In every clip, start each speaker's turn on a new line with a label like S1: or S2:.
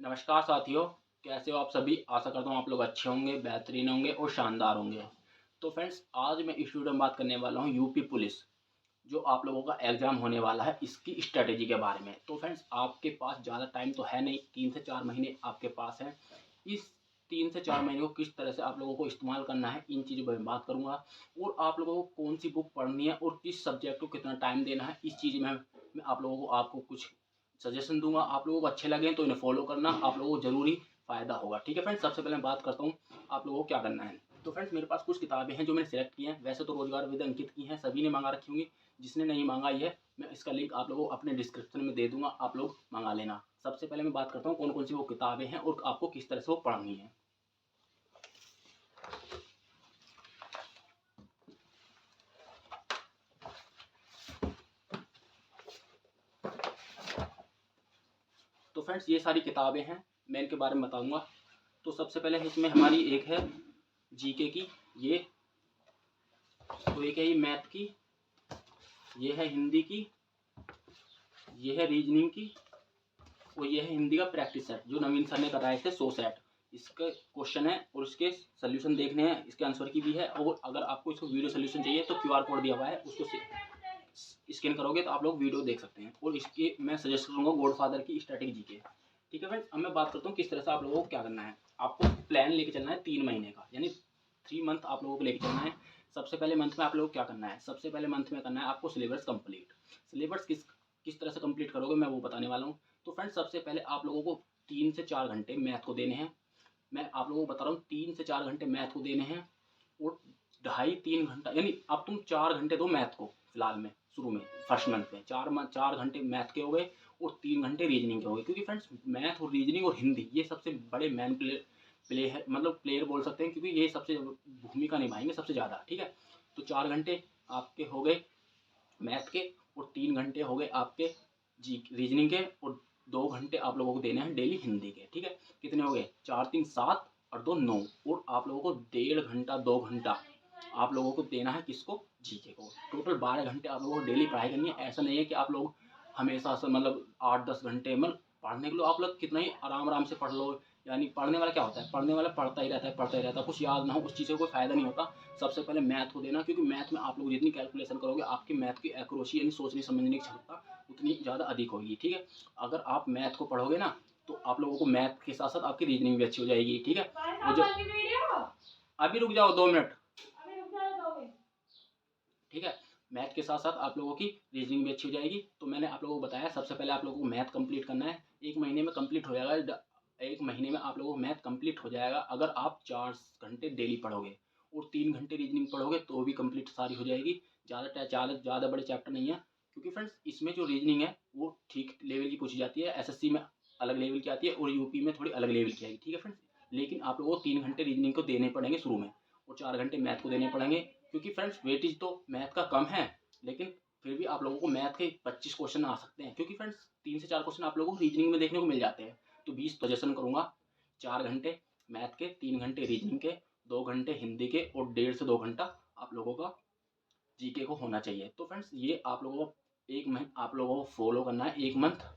S1: नमस्कार साथियों, कैसे हो आप सभी। आशा करता हूँ आप लोग अच्छे होंगे, बेहतरीन होंगे और शानदार होंगे। तो फ्रेंड्स, आज मैं इस वीडियो में बात करने वाला हूँ यूपी पुलिस जो आप लोगों का एग्ज़ाम होने वाला है, इसकी स्ट्रैटेजी के बारे में। तो फ्रेंड्स, आपके पास ज़्यादा टाइम तो है नहीं, 3 से 4 महीने आपके पास हैं। इस 3 से 4 महीने को किस तरह से आप लोगों को इस्तेमाल करना है, इन चीज़ों पर मैं बात करूँगा। और आप लोगों को कौन-सी बुक पढ़नी है और किस सब्जेक्ट को कितना टाइम देना है, इस चीज़ में मैं आप लोगों को आपको कुछ सजेशन दूँगा। आप लोगों को अच्छे लगें तो इन्हें फ़ॉलो करना, आप लोगों को ज़रूर ही फ़ायदा होगा। ठीक है फ्रेंड्स, सबसे पहले मैं बात करता हूँ आप लोगों को क्या करना है। तो फ्रेंड्स, मेरे पास कुछ किताबें हैं जो मैंने सेलेक्ट की हैं। वैसे तो रोज़गार वेद अंकित की हैं, सभी ने मँगा रखी होंगी। जिसने नहीं मँगाई है, मैं इसका लिंक आप लोगों को अपने डिस्क्रिप्शन में दे दूँगा, आप लोग मँगा लेना। सबसे पहले मैं बात करता हूँ कौन-कौन सी वो किताबें हैं और आपको किस तरह से वो पढ़नी है। तो फ्रेंड्स, ये सारी किताबें हैं, मैं इनके बारे में बताऊँगा। तो सबसे पहले इसमें हमारी एक है जीके की, ये तो एक है ये मैथ की, ये है हिंदी की, ये है रीजनिंग की और ये है हिंदी का प्रैक्टिस सेट जो नवीन सर ने कराए थे 100 सेट। इसके क्वेश्चन है और इसके सोल्यूशन देखने हैं, इसके आंसर की भी है। और अगर आपको इसको वीडियो सोल्यूशन चाहिए तो क्यूआर कोड दिया हुआ है, उसको स्कैन करोगे तो आप लोग वीडियो देख सकते हैं। और इसके मैं सजेस्ट करूँगा गॉडफादर की स्ट्रैटेजी जीके। ठीक है फ्रेंड्स, अब मैं बात करता हूँ किस तरह से आप लोगों को क्या करना है। आपको प्लान लेके चलना है 3 महीने का, यानी 3 मंथ आप लोगों को लेके चलना है। सबसे पहले मंथ में आप लोगों को क्या करना है, सबसे पहले मंथ में करना है आपको सिलेबस कंप्लीट। सिलेबस किस तरह से कंप्लीट करोगे मैं वो बताने वाला हूँ। तो फ्रेंड्स, सबसे पहले आप लोगों को 3 से 4 घंटे मैथ को देने हैं। मैं आप लोगों को बता रहा हूँ 3 से 4 घंटे मैथ को देने हैं और ढाई 3 घंटा, यानी अब तुम 4 घंटे दो मैथ को फिलहाल में, शुरू में फर्स्ट मंथ में 4 घंटे मैथ के हो गए और 3 घंटे रीजनिंग के हो गए। क्योंकि फ्रेंड्स, मैथ और रीजनिंग और हिंदी ये सबसे बड़े मैन प्ले है, मतलब प्लेयर बोल सकते हैं, क्योंकि ये सबसे भूमिका निभाएंगे सबसे ज़्यादा। ठीक है, तो 4 घंटे आपके हो गए मैथ के और 3 घंटे हो गए आपके जी रीजनिंग के और 2 घंटे आप लोगों को देने हैं डेली हिंदी के। ठीक है, कितने हो गए, 4 3 7 और 2 9। और आप लोगों को 1.5 घंटा 2 घंटा आप लोगों को देना है किसको, जीके को। टोटल 12 घंटे आप लोगों को डेली पढ़ाई करनी है। ऐसा नहीं है कि आप लोग हमेशा से मतलब 8-10 घंटे मतलब पढ़ने के लिए आप लोग कितना ही आराम आराम से पढ़ लो। यानी पढ़ने वाला क्या होता है, पढ़ने वाला पढ़ता ही रहता है, पढ़ता ही रहता है, कुछ याद ना हो उस चीज़ से कोई फ़ायदा नहीं होता। सबसे पहले मैथ को देना, क्योंकि मैथ में आप लोग जितनी कैलकुलेशन करोगे आपकी मैथ की एक्यूरेसी यानी सोचने समझने की क्षमता उतनी ज़्यादा अधिक होगी। ठीक है, अगर आप मैथ को पढ़ोगे ना तो आप लोगों को मैथ के साथ साथ आपकी रीजनिंग भी अच्छी हो जाएगी। ठीक है, वो जब अभी रुक जाओ 2 मिनट। ठीक है, मैथ के साथ साथ आप लोगों की रीजनिंग भी अच्छी हो जाएगी। तो मैंने आप लोगों को बताया सबसे पहले आप लोगों को मैथ कंप्लीट करना है। 1 महीने में कंप्लीट हो जाएगा। 1 महीने में आप लोगों को मैथ कंप्लीट हो जाएगा अगर आप 4 घंटे डेली पढ़ोगे और 3 घंटे रीजनिंग पढ़ोगे तो भी कंप्लीट सारी हो जाएगी। ज़्यादा बड़े चैप्टर नहीं है, क्योंकि फ्रेंड्स इसमें जो रीजनिंग है वो ठीक लेवल की पूछी जाती है। एसएससी में अलग लेवल की आती है और यूपी में थोड़ी अलग लेवल की आएगी। ठीक है फ्रेंड्स, लेकिन आप लोगों को 3 घंटे रीजनिंग को देने पड़ेंगे शुरू में और 4 घंटे मैथ को देने पड़ेंगे। क्योंकि फ्रेंड्स, वेटेज तो मैथ का कम है, लेकिन फिर भी आप लोगों को मैथ के 25 क्वेश्चन आ सकते हैं। क्योंकि फ्रेंड्स 3 से 4 क्वेश्चन आप लोगों को रीजनिंग में देखने को मिल जाते हैं। तो 20 सजेशन करूंगा, 4 घंटे मैथ के, 3 घंटे रीजनिंग के, 2 घंटे हिंदी के और 1.5 से 2 घंटा आप लोगों का जीके को होना चाहिए। तो फ्रेंड्स, ये आप लोगों को एक महीना आप लोगों को फॉलो करना है, 1 मंथ।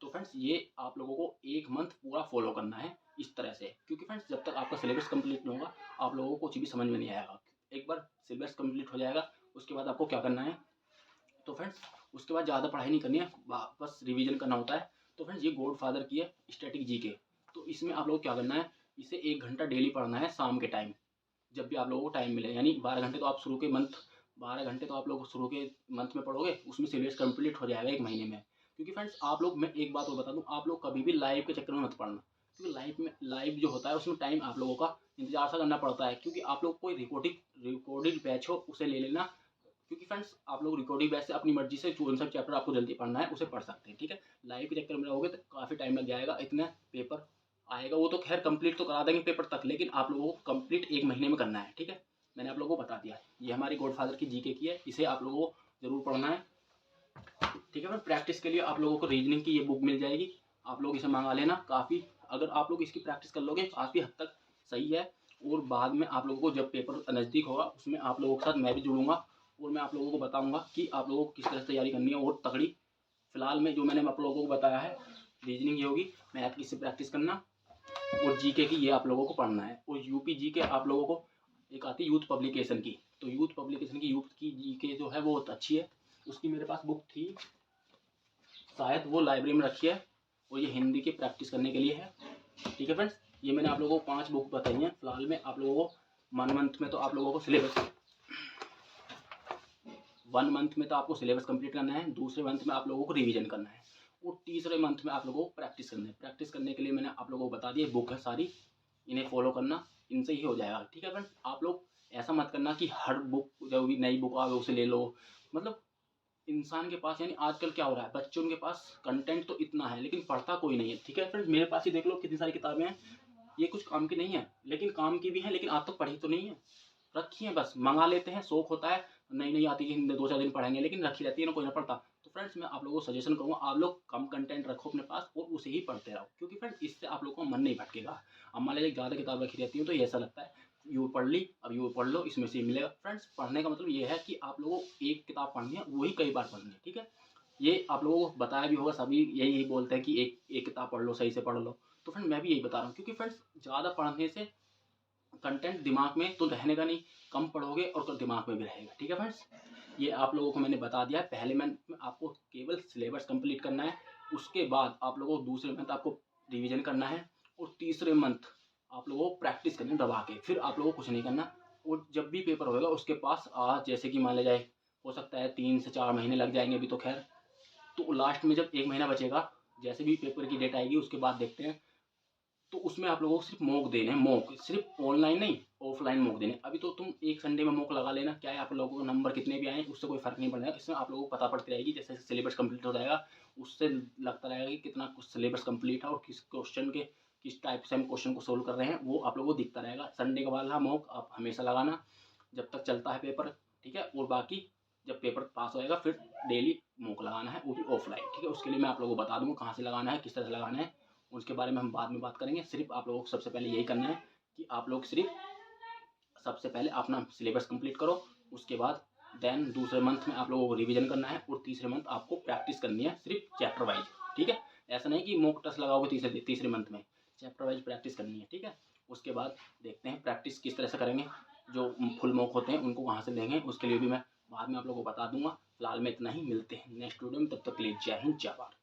S1: तो फ्रेंड्स, ये आप लोगों को 1 मंथ पूरा फॉलो करना है इस तरह से। क्योंकि फ्रेंड्स, जब तक आपका सिलेबस कंप्लीट नहीं होगा आप लोगों को कुछ भी समझ में नहीं आएगा। एक बार सिलेबस कंप्लीट हो जाएगा उसके बाद आपको क्या करना है, तो फ्रेंड्स उसके बाद ज़्यादा पढ़ाई नहीं करनी है, बस रिवीजन करना होता है। तो फ्रेंड्स, ये गॉडफादर की है स्टैटिक जीके। तो इसमें आप लोग क्या करना है, इसे 1 घंटा डेली पढ़ना है शाम के टाइम, जब भी आप लोगों को टाइम मिले। यानी 12 घंटे तो आप शुरू के मंथ 12 घंटे तो आप लोग शुरू के मंथ में पढ़ोगे, उसमें सिलेबस कंप्लीट हो जाएगा 1 महीने में। क्योंकि फ्रेंड्स आप लोग, मैं एक बात और बता दूं, आप लोग कभी भी लाइव के चक्कर में मत पढ़ना। क्योंकि लाइव जो होता है उसमें टाइम आप लोगों का इंतजार सा करना पड़ता है। क्योंकि आप लोग कोई रिकॉर्डेड बैच हो उसे ले लेना। क्योंकि फ्रेंड्स आप लोग रिकॉर्डिंग बैच से अपनी मर्जी से जो सा चैप्टर आपको जल्दी पढ़ना है उसे पढ़ सकते हैं। ठीक है, लाइव के चक्कर में रहोगे तो काफ़ी टाइम लग जाएगा, इतना पेपर आएगा। वो तो खैर कंप्लीट तो करा देंगे पेपर तक, लेकिन आप लोगों को कंप्लीट 1 महीने में करना है। ठीक है, मैंने आप लोगों को बता दिया। ये हमारी गॉडफादर की जीके की है, इसे आप लोगों को जरूर पढ़ना है। ठीक है, मैं प्रैक्टिस के लिए आप लोगों को रीजनिंग की ये बुक मिल जाएगी, आप लोग इसे मंगा लेना। काफ़ी अगर आप लोग इसकी प्रैक्टिस कर लोगे काफ़ी हद तक सही है। और बाद में आप लोगों को जब पेपर नज़दीक होगा उसमें आप लोगों के साथ मैं भी जुड़ूंगा और मैं आप लोगों को बताऊंगा कि आप लोगों को किस तरह से तैयारी करनी है और तगड़ी। फिलहाल में जो मैंने आप लोगों को बताया है रीजनिंग ये होगी, मैथ की इससे प्रैक्टिस करना, और जीके की ये आप लोगों को पढ़ना है। और यूपी जीके आप लोगों को एक आती है यूथ पब्लिकेशन की, तो यूथ पब्लिकेशन की यूथ की जीके जो है वो बहुत अच्छी है। उसकी मेरे पास बुक थी, शायद वो लाइब्रेरी में रखी है, और ये हिंदी की प्रैक्टिस करने के लिए है। ठीक है फ्रेंड्स, ये मैंने आप लोगों को 5 बुक बताई हैं। फिलहाल में आप लोगों को 1 मंथ में तो आप लोगों को सिलेबस 1 मंथ में तो आपको सिलेबस कंप्लीट करना है, दूसरे मंथ में आप लोगों को रिवीजन करना है, और तीसरे मंथ में आप लोगों को प्रैक्टिस करना है। प्रैक्टिस करने के लिए मैंने आप लोगों को बता दिया, बुक है सारी, इन्हें फॉलो करना, इनसे ही हो जाएगा। ठीक है फ्रेंड्स, आप लोग ऐसा मत करना कि हर बुक जो भी नई बुक आवे उसे ले लो। मतलब इंसान के पास, यानी आजकल क्या हो रहा है, बच्चों के पास कंटेंट तो इतना है लेकिन पढ़ता कोई नहीं है। ठीक है फ्रेंड्स, मेरे पास ही देख लो कितनी सारी किताबें हैं, ये कुछ काम की नहीं है, लेकिन काम की भी है, लेकिन आप तो पढ़ी तो नहीं है, रखी है, बस मंगा लेते हैं, शौक होता है, नई नई आती है 2-4 दिन पढ़ेंगे, लेकिन रखी रहती है ना, कोई ना पढ़ता। तो फ्रेंड्स, मैं आप लोगों को सजेशन करूँगा, आप लोग कम कंटेंट रखो अपने पास और उसे ही पढ़ते रहो, क्योंकि फ्रेंड्स इससे आप लोगों का मन नहीं भटकेगा। अब मान लीजिए ज़्यादा किताब रखी रहती है तो ऐसा लगता है यू पढ़ ली, अब यू पढ़ लो, इसमें से मिलेगा। फ्रेंड्स, पढ़ने का मतलब ये है कि आप लोगों को एक किताब पढ़नी है, वही कई बार पढ़नी है। ठीक है, ये आप लोगों को बताया भी होगा, सभी यही बोलते हैं कि एक एक किताब पढ़ लो, सही से पढ़ लो। तो फ्रेंड मैं भी यही बता रहा हूँ, क्योंकि फ्रेंड्स ज़्यादा पढ़ने से कंटेंट दिमाग में तो रहने का नहीं, कम पढ़ोगे और दिमाग में भी रहेगा। ठीक है फ्रेंड्स, ये आप लोगों को मैंने बता दिया है। पहले मंथ में आपको केवल सिलेबस कंप्लीट करना है, उसके बाद आप लोगों को दूसरे मंथ आपको रिवीजन करना है, और तीसरे मंथ आप लोगों को प्रैक्टिस करनी है दबा के, फिर आप लोगों को कुछ नहीं करना। और जब भी पेपर होगा उसके पास आज जैसे कि मान लिया जाए, हो सकता है 3 से 4 महीने लग जाएंगे अभी तो खैर, तो लास्ट में जब 1 महीना बचेगा, जैसे भी पेपर की डेट आएगी उसके बाद देखते हैं, तो उसमें आप लोगों को सिर्फ मॉक देने हैं, मॉक, सिर्फ ऑनलाइन नहीं, ऑफलाइन मॉक देने। अभी तो तुम एक संडे में मॉक लगा लेना, क्या है आप लोगों को नंबर कितने भी आए उससे कोई फर्क नहीं पड़ेगा। इसमें आप लोगों को पता पड़ती रहेगी, जैसे सिलेबस कंप्लीट हो जाएगा उससे लगता रहेगा कि कितना कुछ सिलेबस कंप्लीट है, और किस क्वेश्चन के किस टाइप से हम क्वेश्चन को सोल्व कर रहे हैं, वो आप लोगों को दिखता रहेगा। संडे के बाद मॉक आप हमेशा लगाना जब तक चलता है पेपर। ठीक है, और बाकी जब पेपर पास होएगा फिर डेली मॉक लगाना है, वो भी ऑफलाइन। ठीक है, उसके लिए मैं आप लोगों को बता दूंगा कहाँ से लगाना है, किस तरह से लगाना है, उसके बारे में हम बाद में बात करेंगे। सिर्फ आप लोगों को सबसे पहले यही करना है कि आप लोग सिर्फ सबसे पहले अपना सिलेबस कंप्लीट करो, उसके बाद देन दूसरे मंथ में आप लोगों को रिवीजन करना है, और तीसरे मंथ आपको प्रैक्टिस करनी है सिर्फ चैप्टर वाइज। ठीक है, ऐसा नहीं कि मॉक टेस्ट लगाओगे तीसरे मंथ में, चैप्टर वाइज प्रैक्टिस करनी है। ठीक है, उसके बाद देखते हैं प्रैक्टिस किस तरह से करेंगे, जो फुल मॉक होते हैं उनको कहाँ से लेंगे, उसके लिए भी मैं बाद में आप लोगों को बता दूंगा। फिलहाल में इतना ही, मिलते हैं नेक्स्ट वीडियो में, तब तक के लिए जय हिंद, जय भारत।